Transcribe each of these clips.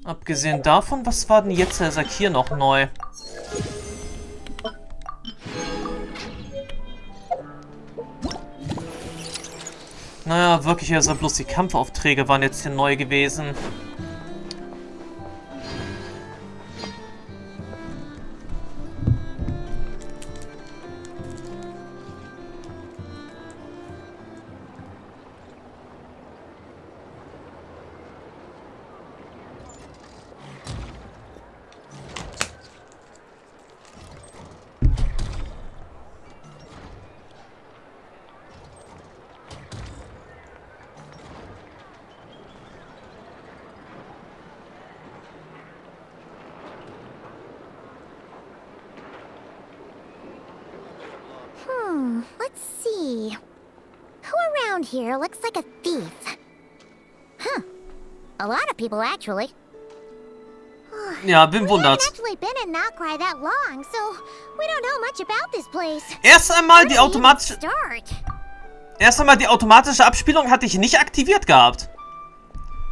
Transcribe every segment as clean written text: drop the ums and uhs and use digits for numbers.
Abgesehen davon, was war denn jetzt der Sack hier noch neu? Naja, wirklich, also bloß die Kampfaufträge waren jetzt hier neu gewesen. Let's see. Who around here looks like a thief? Huh. A lot of people, actually. Ja, bin We haven't wundert. actually been in Nokrai that long, so we don't know much about this place. Erst einmal die Where do we even automatische... start? Erst einmal die automatische Abspielung hatte ich nicht aktiviert gehabt.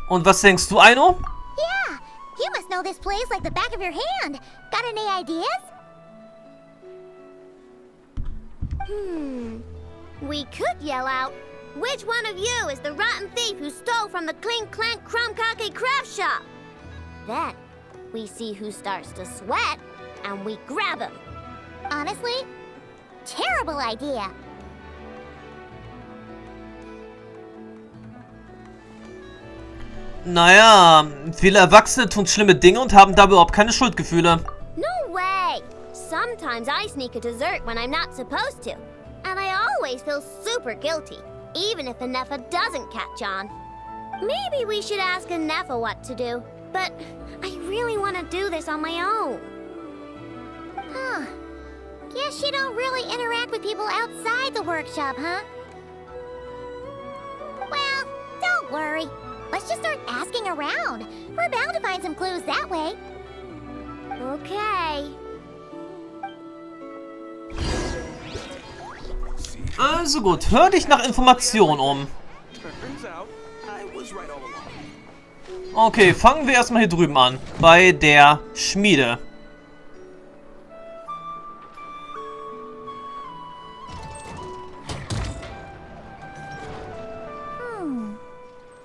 Und was denkst du, Aino? Yeah, you must know this place like the back of your hand. Got any ideas? We could yell out, "Which one of you is the rotten thief who stole from the Clink Clank Crumkake craft shop?" Then, we see who starts to sweat, and we grab him. Honestly, terrible idea. Naja, viele Erwachsene tun schlimme Dinge und haben dabei überhaupt keine Schuldgefühle. No way! Sometimes I sneak a dessert when I'm not supposed to. And I always feel super guilty, even if Anefa doesn't catch on. Maybe we should ask Anefa what to do, but I really want to do this on my own. Huh. Guess you don't really interact with people outside the workshop, huh? Well, don't worry. Let's just start asking around. We're bound to find some clues that way. Okay. Also gut, hör dich nach Informationen um. Okay, fangen wir erstmal hier drüben an. Bei der Schmiede.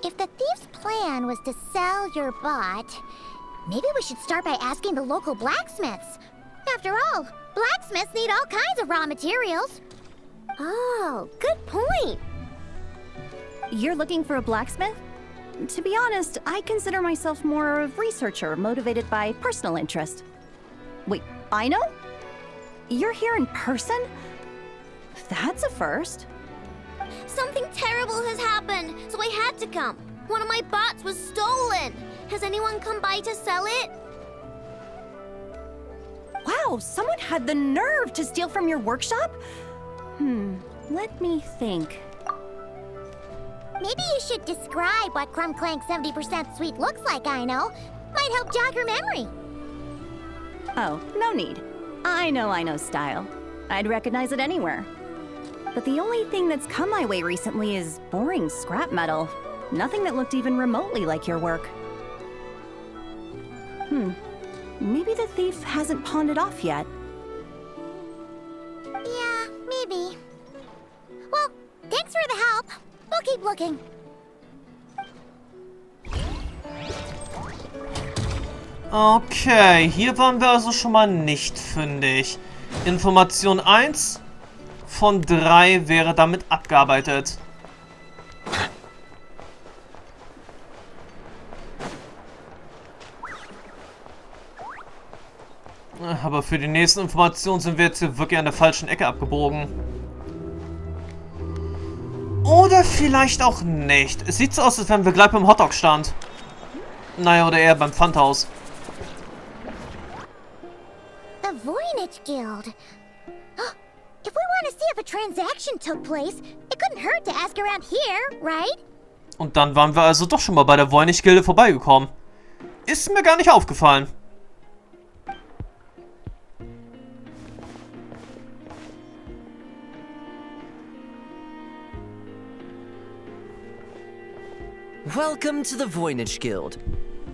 If the thief's plan was to sell your bot, maybe we should start by asking the local blacksmiths. After all, blacksmiths need all kinds of raw materials. Oh, good point. You're looking for a blacksmith? To be honest, I consider myself more a researcher motivated by personal interest. Wait, I know? You're here in person? That's a first. Something terrible has happened, so I had to come. One of my bots was stolen. Has anyone come by to sell it? Wow, someone had the nerve to steal from your workshop? Let me think. Maybe you should describe what Crumb Clank 70% sweet looks like, I know. Might help jog your memory. Oh, no need. I know style. I'd recognize it anywhere. But the only thing that's come my way recently is boring scrap metal. Nothing that looked even remotely like your work. Maybe the thief hasn't pawned it off yet. Yeah, maybe. Well, thanks for the help. We'll keep looking. Okay, hier waren wir also schon mal nicht fündig. Information 1 von 3 wäre damit abgearbeitet. Aber für die nächsten Informationen sind wir jetzt hier wirklich an der falschen Ecke abgebogen. Oder vielleicht auch nicht. Es sieht so aus, als wären wir gleich beim Hotdog-Stand. Naja, oder eher beim Pfandhaus. The Voynich Guild. If we want to see if a transaction took place, it couldn't hurt to ask around here, right? Und dann waren wir also doch schon mal bei der Voynich-Gilde vorbeigekommen. Ist mir gar nicht aufgefallen. Welcome to the Voynich Guild.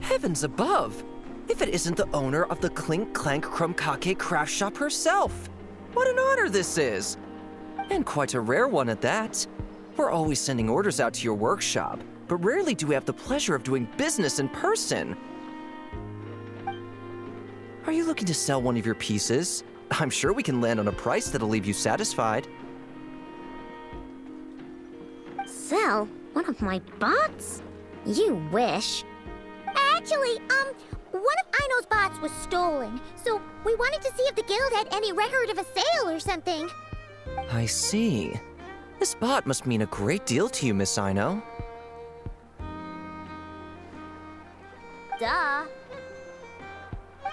Heavens above! If it isn't the owner of the Clink Clank Krumkake craft shop herself! What an honor this is! And quite a rare one at that. We're always sending orders out to your workshop, but rarely do we have the pleasure of doing business in person. Are you looking to sell one of your pieces? I'm sure we can land on a price that'll leave you satisfied. Sell one of my bots? You wish. Actually, one of Aino's bots was stolen, so we wanted to see if the guild had any record of a sale or something. I see. This bot must mean a great deal to you, Miss Aino. Duh.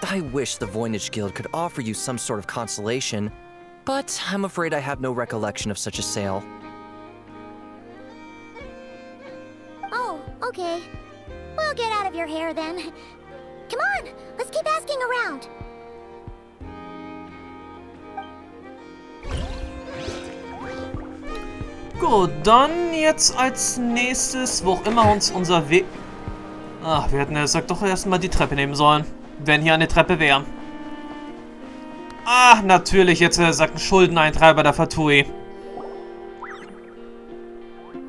I wish the Voynich Guild could offer you some sort of consolation, but I'm afraid I have no recollection of such a sale. Oh, okay. We'll get out of your hair then. Come on, let's keep asking around. Gut, dann jetzt als nächstes, wo auch immer uns unser Weg... Ach, wir hätten ja gesagt, doch erstmal die Treppe nehmen sollen. Wenn hier eine Treppe wäre. Ach, natürlich, jetzt sagt ein Schuldeneintreiber der Fatui.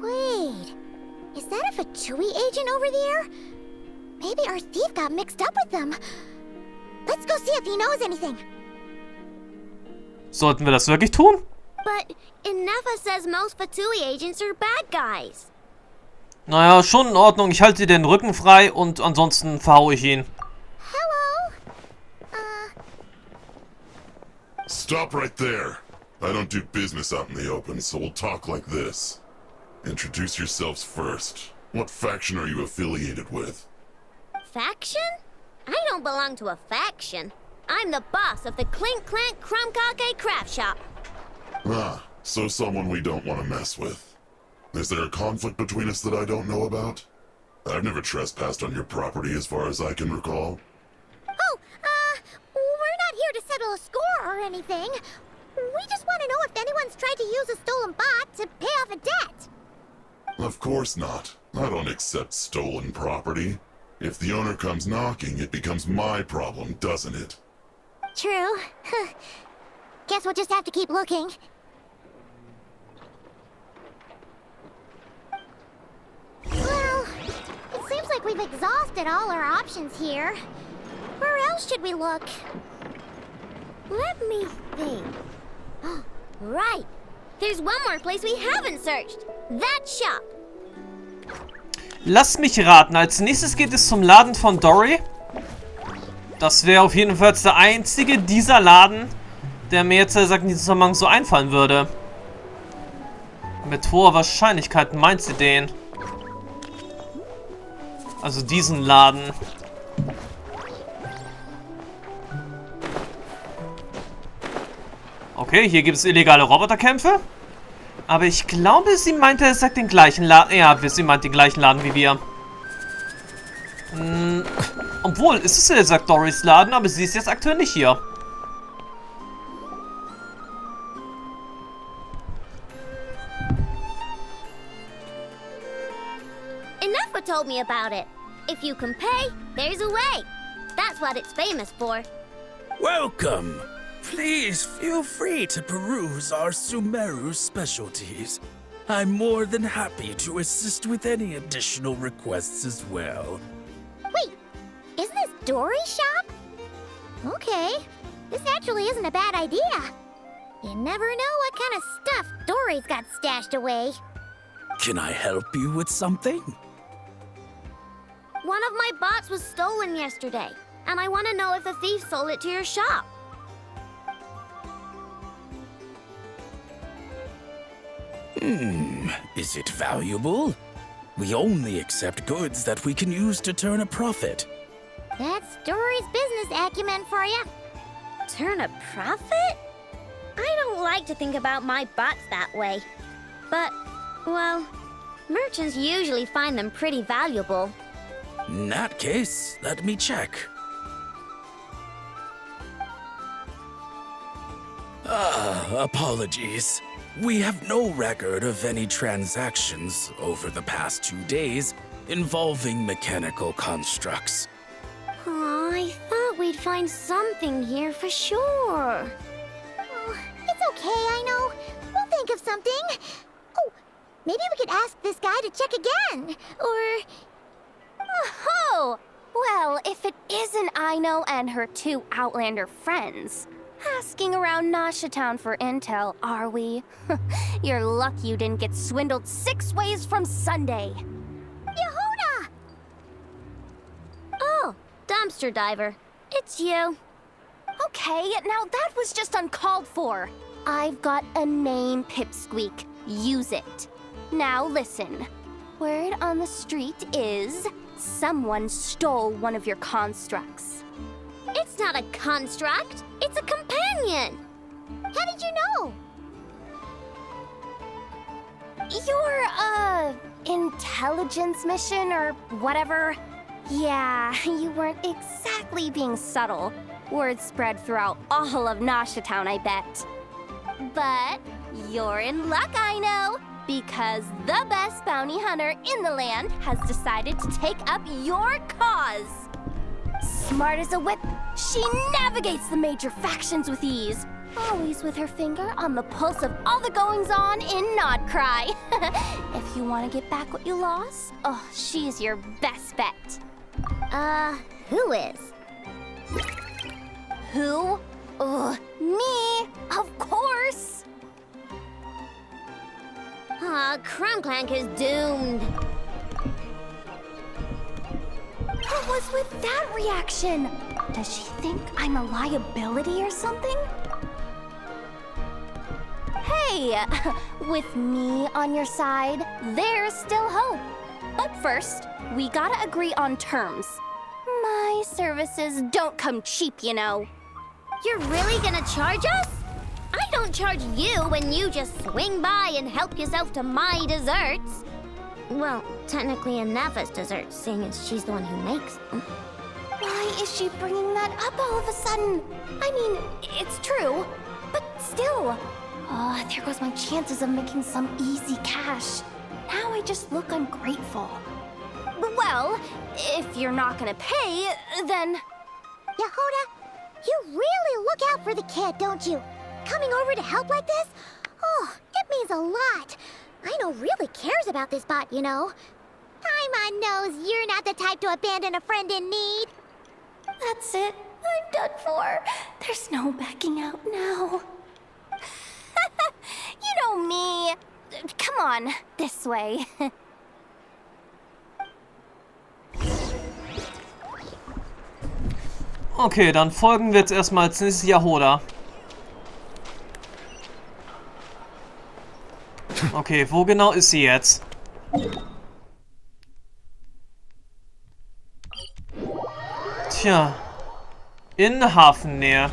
Wait, is that a Fatui agent over there? Maybe our thief got mixed up with them. Let's go see if he knows anything. Sollten wir das wirklich tun? But Inefa says most Fatui agents are bad guys. Naja, schon in Ordnung. Ich halte dir den Rücken frei und ansonsten verhaue ich ihn. Hello? Stop right there. I don't do business out in the open, so we'll talk like this. Introduce yourselves first. What faction are you affiliated with? Faction? I don't belong to a faction. I'm the boss of the Clink Clank Krumkake craft shop. Ah, so someone we don't want to mess with. Is there a conflict between us that I don't know about? I've never trespassed on your property as far as I can recall. Oh, we're not here to settle a score or anything. We just want to know if anyone's tried to use a stolen bot to pay off a debt. Of course not. I don't accept stolen property. If the owner comes knocking, it becomes my problem, doesn't it? True. Guess we'll just have to keep looking. Well, it seems like we've exhausted all our options here. Where else should we look? Let me think. Right. There's one more place we haven't searched. That shop. Lass mich raten. Als nächstes geht es zum Laden von Dory. Das wäre auf jeden Fall der einzige dieser Laden, der mir jetzt in diesem Zusammenhang so einfallen würde. Mit hoher Wahrscheinlichkeit meint sie den. Also diesen Laden. Okay, hier gibt es illegale Roboterkämpfe. Aber ich glaube, sie meinte, es sagt den gleichen Laden. Ja, sie meint den gleichen Laden wie wir. Obwohl, ist es ja, sagt Dorys Laden, aber sie ist jetzt aktuell nicht hier. Inefa told me about it. If you can pay, there's a way. That's what it's famous for. Welcome! Please feel free to peruse our Sumeru specialties. I'm more than happy to assist with any additional requests as well. Wait, isn't this Dory's shop? Okay, this actually isn't a bad idea. You never know what kind of stuff Dory's got stashed away. Can I help you with something? One of my bots was stolen yesterday, and I want to know if the thief sold it to your shop. Is it valuable? We only accept goods that we can use to turn a profit. That's Dory's business acumen for you. Turn a profit? I don't like to think about my bots that way. But, well, merchants usually find them pretty valuable. In that case, let me check. Apologies. We have no record of any transactions over the past 2 days involving mechanical constructs. find something here for sure. Oh, it's okay, I know. We'll think of something. Oh, maybe we could ask this guy to check again. Or... Oh! Well, if it isn't Aino and her 2 Outlander friends, asking around Nasha Town for intel, are we? You're lucky you didn't get swindled 6 ways from Sunday. Yehuda! Oh, dumpster diver. It's you. Okay, now that was just uncalled for. I've got a name, Pipsqueak. Use it. Now listen. Word on the street is someone stole one of your constructs. It's not a construct. It's a companion. How did you know? Your, intelligence mission or whatever? Yeah, you weren't exactly being subtle. Word spread throughout all of Nasha Town, I bet. But you're in luck, I know, because the best bounty hunter in the land has decided to take up your cause. Smart as a whip, she navigates the major factions with ease, always with her finger on the pulse of all the goings-on in Nodcry. If you want to get back what you lost, oh, she's your best bet. Who is? Who? Me, of course. Krumclank is doomed. What was with that reaction? Does she think I'm a liability or something? Hey, with me on your side, there's still hope. But first, we gotta agree on terms. My services don't come cheap, you know. You're really gonna charge us? I don't charge you when you just swing by and help yourself to my desserts. Well, technically Anefa's desserts, seeing as she's the one who makes them. Why is she bringing that up all of a sudden? I mean, it's true, but still. Oh, there goes my chances of making some easy cash. Now I just look ungrateful. Well, if you're not gonna pay, then... Yehuda, you really look out for the kid, don't you? Coming over to help like this? Oh, it means a lot. Aino really cares about this bot, you know. Paimon knows you're not the type to abandon a friend in need. That's it. I'm done for. There's no backing out now. You know me. Come on, this way. Okay, dann folgen wir jetzt erstmal als nächstes Yehuda. Okay, wo genau ist sie jetzt? Tja, in Hafennähe.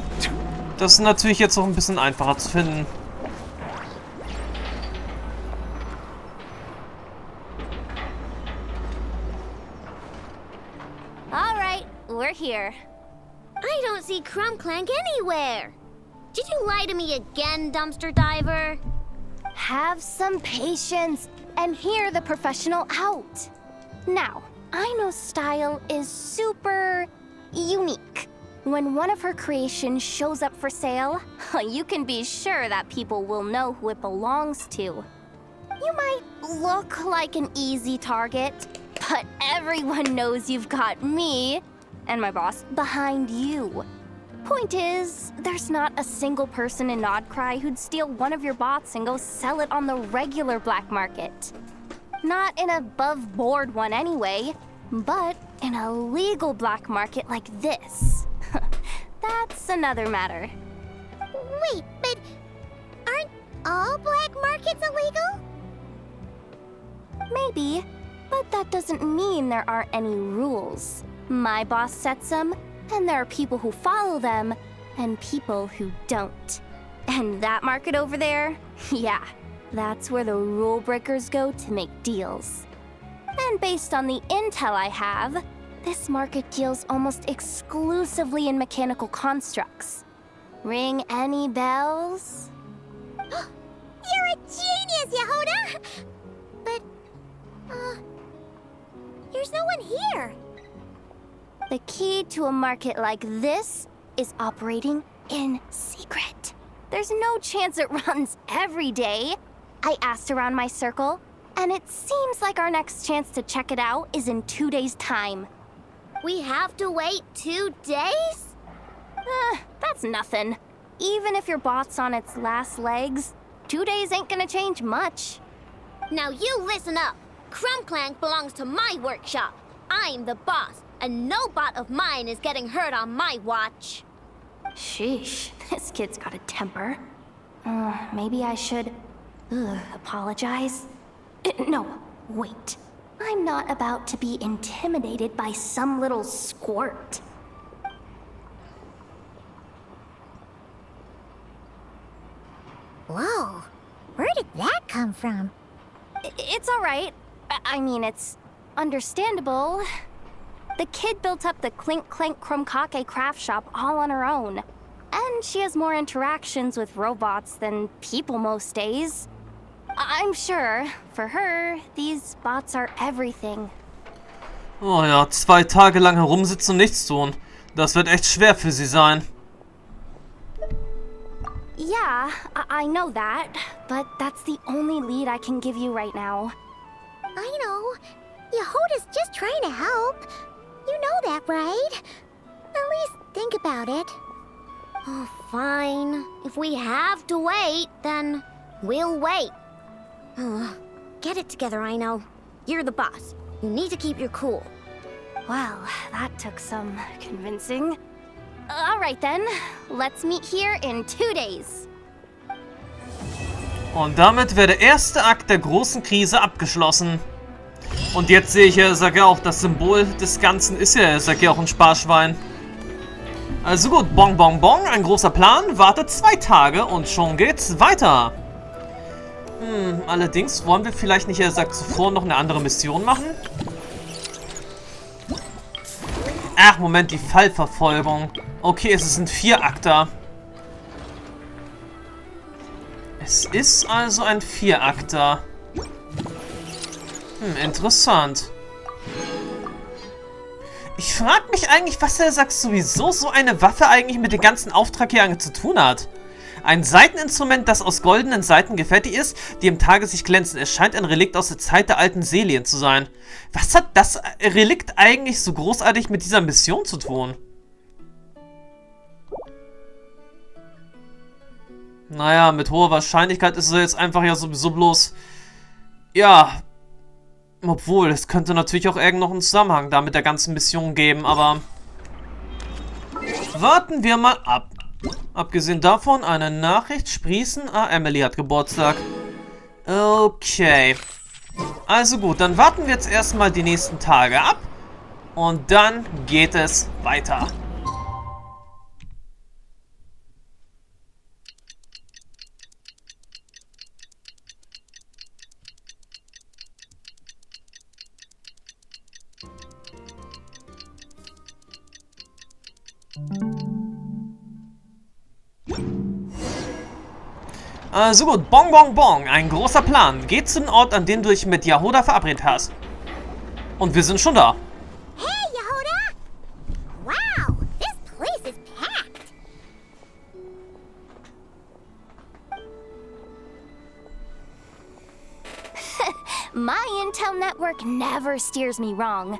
Das ist natürlich jetzt noch ein bisschen einfacher zu finden. All right, we're here. I don't see Krumclank anywhere. Did you lie to me again, dumpster diver? Have some patience and hear the professional out. Now, Aino's style is super unique. When one of her creations shows up for sale, you can be sure that people will know who it belongs to. You might look like an easy target, but everyone knows you've got me and my boss behind you. Point is, there's not a single person in Nodcry who'd steal one of your bots and go sell it on the regular black market. Not an above-board one anyway, but in a legal black market like this. That's another matter. Wait, but aren't all black markets illegal? Maybe, but that doesn't mean there aren't any rules. My boss sets them, and there are people who follow them, and people who don't. And that market over there? Yeah, that's where the rule breakers go to make deals. And based on the intel I have, this market deals almost exclusively in mechanical constructs. Ring any bells? You're a genius, Yehuda! But, there's no one here. The key to a market like this is operating in secret. There's no chance it runs every day. I asked around my circle, and it seems like our next chance to check it out is in 2 days' time. We have to wait 2 days? That's nothing. Even if your bot's on its last legs, 2 days ain't gonna change much. Now you listen up. Crumbclank belongs to my workshop. I'm the boss, and no bot of mine is getting hurt on my watch. Sheesh, this kid's got a temper. Maybe I should apologize. No, wait. I'm not about to be intimidated by some little squirt. Whoa, where did that come from? It's all right. I mean, it's understandable. The kid built up the Clink Clank Krumkake craft shop all on her own. And she has more interactions with robots than people most days. I'm sure, for her, these bots are everything. Oh ja, 2 Tage lang herumsitzen und nichts tun. Das wird echt schwer für sie sein. Yeah, I know that, but that's the only lead I can give you right now. I know. Yehoda's just trying to help. You know that, right? At least think about it. Oh, fine. If we have to wait, then we'll wait. Get it together, I know. You're the boss. You need to keep your cool. Well, that took some convincing. All right then, let's meet here in 2 days. Und damit wäre der erste Akt der großen Krise abgeschlossen. Und jetzt sehe ich ja, sag ja auch, das Symbol des Ganzen ist ja, sag ja auch ein Sparschwein. Also gut, Bong Bong Bong, ein großer Plan, wartet 2 Tage und schon geht's weiter. Allerdings wollen wir vielleicht nicht, er sagt zuvor, noch eine andere Mission machen? Ach, Moment, die Fallverfolgung. Okay, es ist ein 4-Akter. Es ist also ein 4-Akter. Interessant. Ich frage mich eigentlich, was er sagt, sowieso so eine Waffe eigentlich mit dem ganzen Auftrag hier zu tun hat. Ein Saiteninstrument, das aus goldenen Saiten gefertigt ist, die im Tageslicht glänzen. Es scheint ein Relikt aus der Zeit der alten Selien zu sein. Was hat das Relikt eigentlich so großartig mit dieser Mission zu tun? Naja, mit hoher Wahrscheinlichkeit ist es jetzt einfach ja sowieso bloß... Ja... Obwohl, es könnte natürlich auch irgend noch einen Zusammenhang da mit der ganzen Mission geben, aber... Warten wir mal ab. Abgesehen davon, eine Nachricht sprießen. Ah, Emily hat Geburtstag. Okay. Also gut, dann warten wir jetzt erstmal die nächsten Tage ab. Und dann geht es weiter. Also gut, Bong Bong Bong, ein großer Plan. Geh zu dem Ort, an dem du dich mit Yehoda verabredet hast. Und wir sind schon da. Hey, Yehoda! Wow, this place is packed. My intel network never steers me wrong.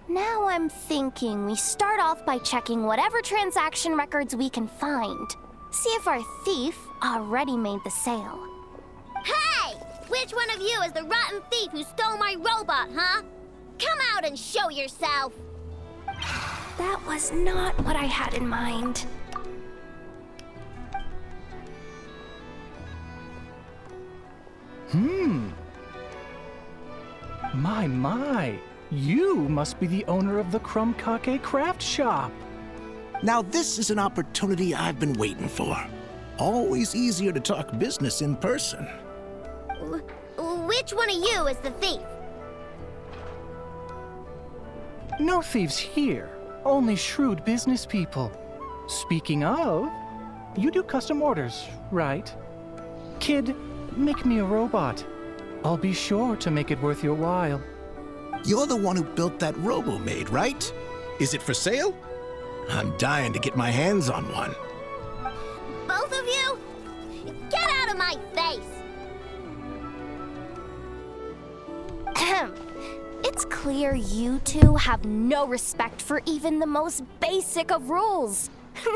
Now I'm thinking we start off by checking whatever transaction records we can find. See if our thief already made the sale. Hey! Which one of you is the rotten thief who stole my robot, huh? Come out and show yourself! That was not what I had in mind. My. You must be the owner of the Krumkake craft shop. Now this is an opportunity I've been waiting for. Always easier to talk business in person. Which one of you is the thief? No thieves here, only shrewd business people. Speaking of, you do custom orders, right? Kid, make me a robot. I'll be sure to make it worth your while. You're the one who built that Robomaid, right? Is it for sale? I'm dying to get my hands on one. Both of you? Get out of my face! Ahem. It's clear you two have no respect for even the most basic of rules.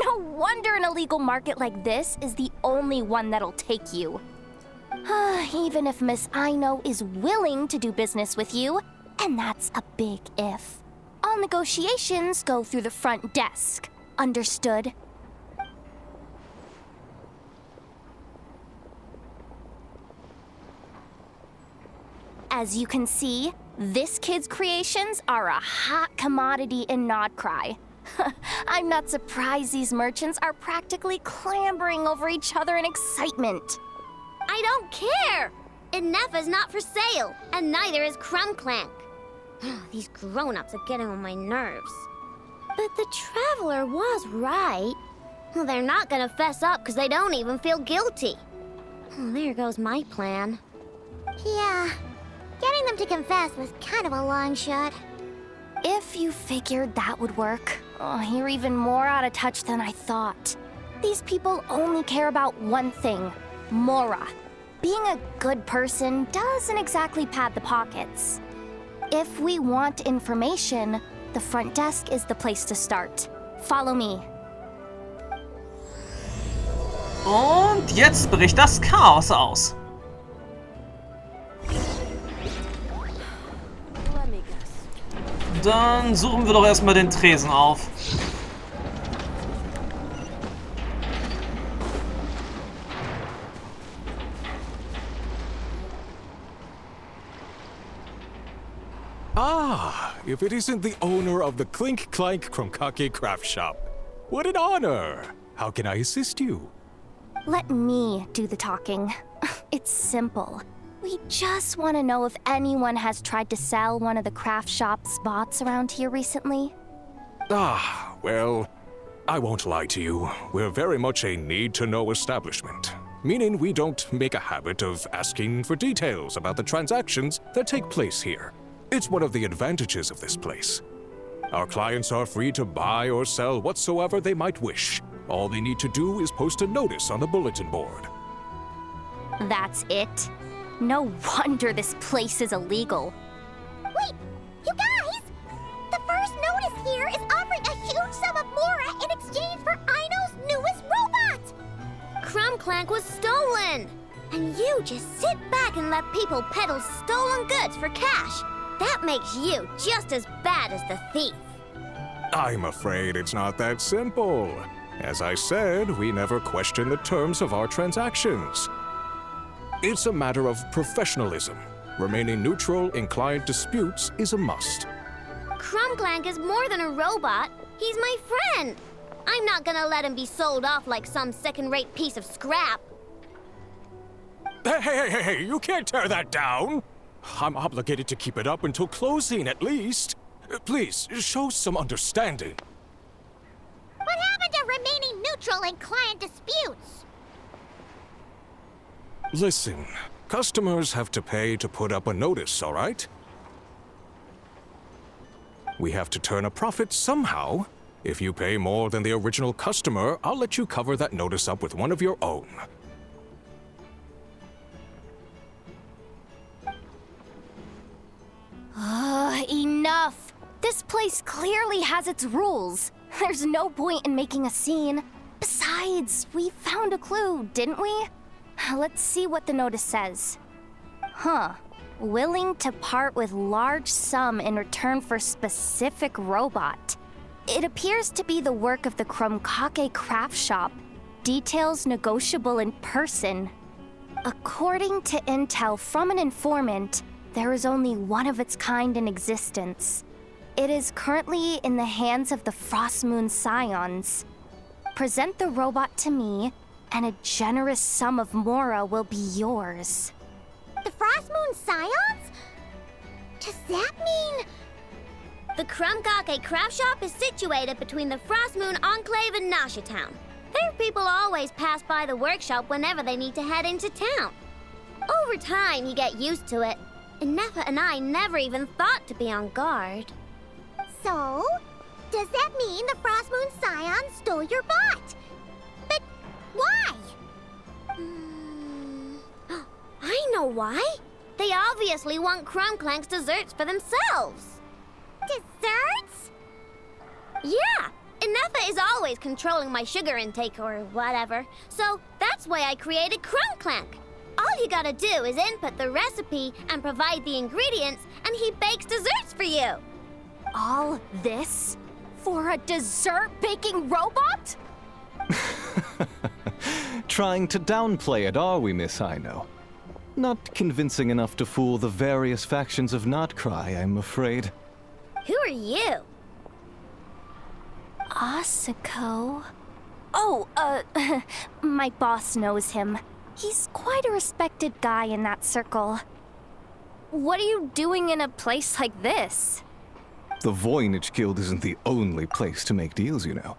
No wonder an illegal market like this is the only one that'll take you. Even if Miss Aino is willing to do business with you, and that's a big if. All negotiations go through the front desk. Understood? As you can see, this kid's creations are a hot commodity in Nodcry. I'm not surprised these merchants are practically clambering over each other in excitement. I don't care! Inefa's not for sale, and neither is Krumclank. These grown-ups are getting on my nerves. But the Traveler was right. Well, they're not gonna fess up because they don't even feel guilty. Oh, there goes my plan. Yeah, getting them to confess was kind of a long shot. If you figured that would work, you're even more out of touch than I thought. These people only care about one thing, Mora. Being a good person doesn't exactly pad the pockets. If we want information, the front desk is the place to start. Follow me. Und jetzt bricht das Chaos aus. Dann suchen wir doch erstmal den Tresen auf. Ah, if it isn't the owner of the Clink Clank Krumkake Craft Shop. What an honor! How can I assist you? Let me do the talking. It's simple. We just want to know if anyone has tried to sell one of the craft shop spots around here recently. Ah, well, I won't lie to you. We're very much a need-to-know establishment, meaning we don't make a habit of asking for details about the transactions that take place here. It's one of the advantages of this place. Our clients are free to buy or sell whatsoever they might wish. All they need to do is post a notice on the bulletin board. That's it? No wonder this place is illegal. Wait, you guys! The first notice here is offering a huge sum of Mora in exchange for Aino's newest robot! Krumclank was stolen! And you just sit back and let people peddle stolen goods for cash. That makes you just as bad as the thief. I'm afraid it's not that simple. As I said, we never question the terms of our transactions. It's a matter of professionalism. Remaining neutral in client disputes is a must. Krumclank is more than a robot. He's my friend. I'm not gonna let him be sold off like some second-rate piece of scrap. Hey, you can't tear that down! I'm obligated to keep it up until closing, at least. Please, show some understanding. What happened to remaining neutral in client disputes? Listen, customers have to pay to put up a notice, all right? We have to turn a profit somehow. If you pay more than the original customer, I'll let you cover that notice up with one of your own. Enough! This place clearly has its rules. There's no point in making a scene. Besides, we found a clue, didn't we? Let's see what the notice says. Willing to part with large sum in return for specific robot. It appears to be the work of the Krumkake Craft Shop. Details negotiable in person. According to intel from an informant, there is only one of its kind in existence. It is currently in the hands of the Frostmoon Scions. Present the robot to me, and a generous sum of Mora will be yours. The Frostmoon Scions? Does that mean... The Krumkake Craft Shop is situated between the Frostmoon Enclave and Nasha Town. Their people always pass by the workshop whenever they need to head into town. Over time, you get used to it. And Nefa and I never even thought to be on guard. So, does claim the Frost Moon Scion stole your bot. But why? I know why. They obviously want Krumklank's desserts for themselves. Desserts? Yeah, Ineffa is always controlling my sugar intake or whatever, so that's why I created Krumklank. All you gotta do is input the recipe and provide the ingredients, and he bakes desserts for you. All this for a dessert baking robot? Trying to downplay it, are we, Miss Aino? Not convincing enough to fool the various factions of Notcry, I'm afraid. Who are you? Asako? Oh, my boss knows him. He's quite a respected guy in that circle. What are you doing in a place like this? The Voynich Guild isn't the only place to make deals, you know.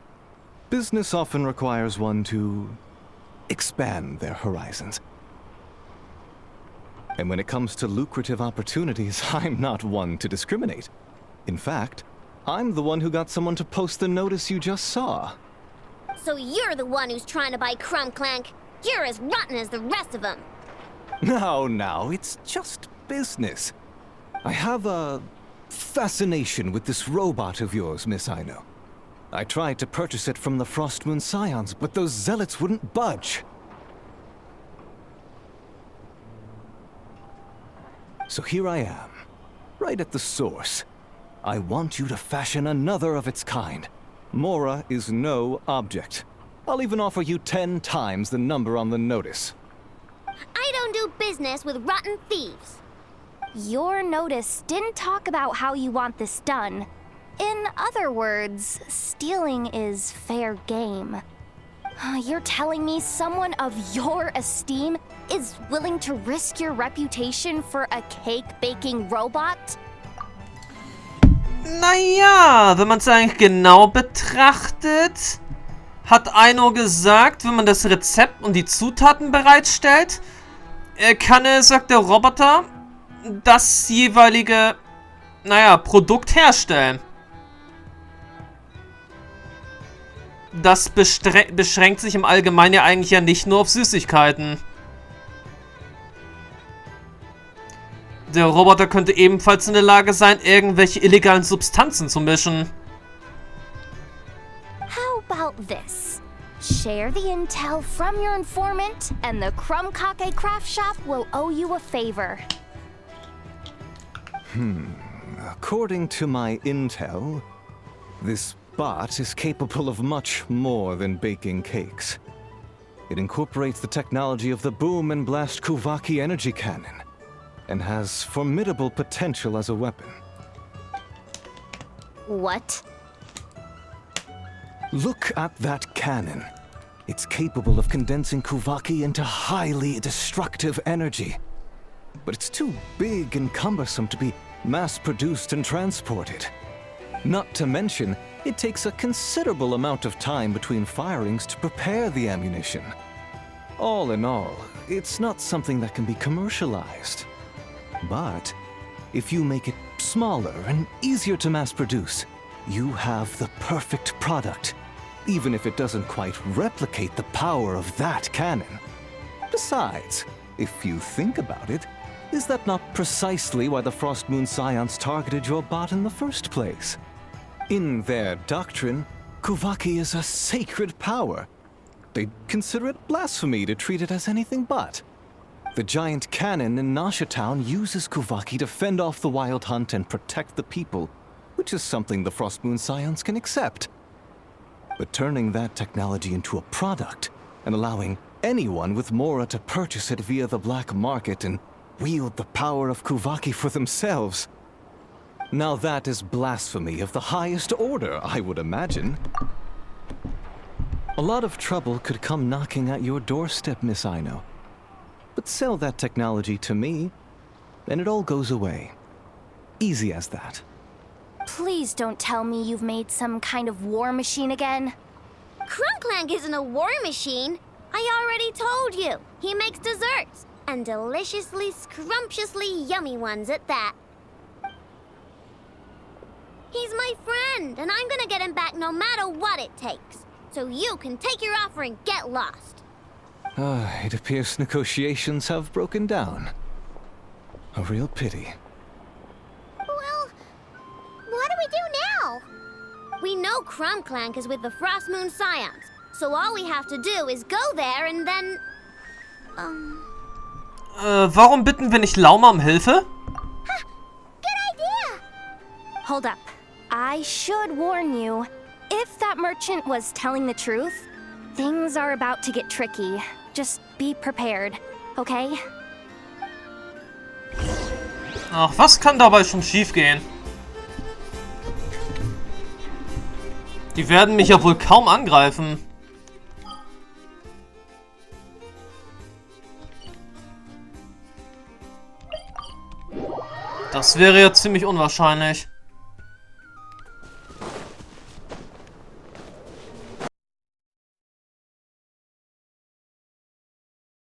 Business often requires one to expand their horizons. And when it comes to lucrative opportunities, I'm not one to discriminate. In fact, I'm the one who got someone to post the notice you just saw. So you're the one who's trying to buy Krumklank? You're as rotten as the rest of them. No, it's just business. I have a fascination with this robot of yours, Miss Aino. I tried to purchase it from the Frostmoon Scions, but those zealots wouldn't budge. So here I am, right at the source. I want you to fashion another of its kind. Mora is no object. I'll even offer you 10 times the number on the notice. I don't do business with rotten thieves. Your notice didn't talk about how you want this done. In other words, stealing is fair game. You're telling me someone of your esteem is willing to risk your reputation for a cake-baking robot? Naja, wenn man es eigentlich genau betrachtet, hat Aino gesagt, wenn man das Rezept und die Zutaten bereitstellt, kann er, sagt der Roboter, das jeweilige, Produkt herstellen. Das beschränkt sich im Allgemeinen ja eigentlich ja nicht nur auf Süßigkeiten. Der Roboter könnte ebenfalls in der Lage sein, irgendwelche illegalen Substanzen zu mischen. How about this? Share the intel from your informant, and the Krumkake craft shop will owe you a favor. According to my intel, this bot is capable of much more than baking cakes. It incorporates the technology of the Boom and Blast Kuvaki energy cannon, and has formidable potential as a weapon. What? Look at that cannon. It's capable of condensing Kuvaki into highly destructive energy. But it's too big and cumbersome to be mass-produced and transported. Not to mention, it takes a considerable amount of time between firings to prepare the ammunition. All in all, it's not something that can be commercialized. But if you make it smaller and easier to mass-produce, you have the perfect product, even if it doesn't quite replicate the power of that cannon. Besides, if you think about it, is that not precisely why the Frostmoon Scions targeted your bot in the first place? In their doctrine, Kuvaki is a sacred power. They'd consider it blasphemy to treat it as anything but. The giant cannon in Nasha Town uses Kuvaki to fend off the Wild Hunt and protect the people, which is something the Frostmoon Scions can accept. But turning that technology into a product and allowing anyone with Mora to purchase it via the black market and wield the power of Kuvaki for themselves. Now that is blasphemy of the highest order, I would imagine. A lot of trouble could come knocking at your doorstep, Miss Aino. But sell that technology to me, and it all goes away. Easy as that. Please don't tell me you've made some kind of war machine again. Krumklank isn't a war machine. I already told you. He makes desserts, and deliciously, scrumptiously yummy ones at that. He's my friend, and I'm gonna get him back no matter what it takes. So you can take your offer and get lost. It appears negotiations have broken down. A real pity. Well, what do we do now? We know Crumbclank is with the Frostmoon Scions, so all we have to do is go there and then... Warum bitten wir nicht Lauma um Hilfe? Good idea! Hold up. I should warn you. If that merchant was telling the truth, things are about to get tricky. Just be prepared, okay? Ach, was kann dabei schon schiefgehen? Die werden mich ja wohl kaum angreifen. Das wäre ja ziemlich unwahrscheinlich.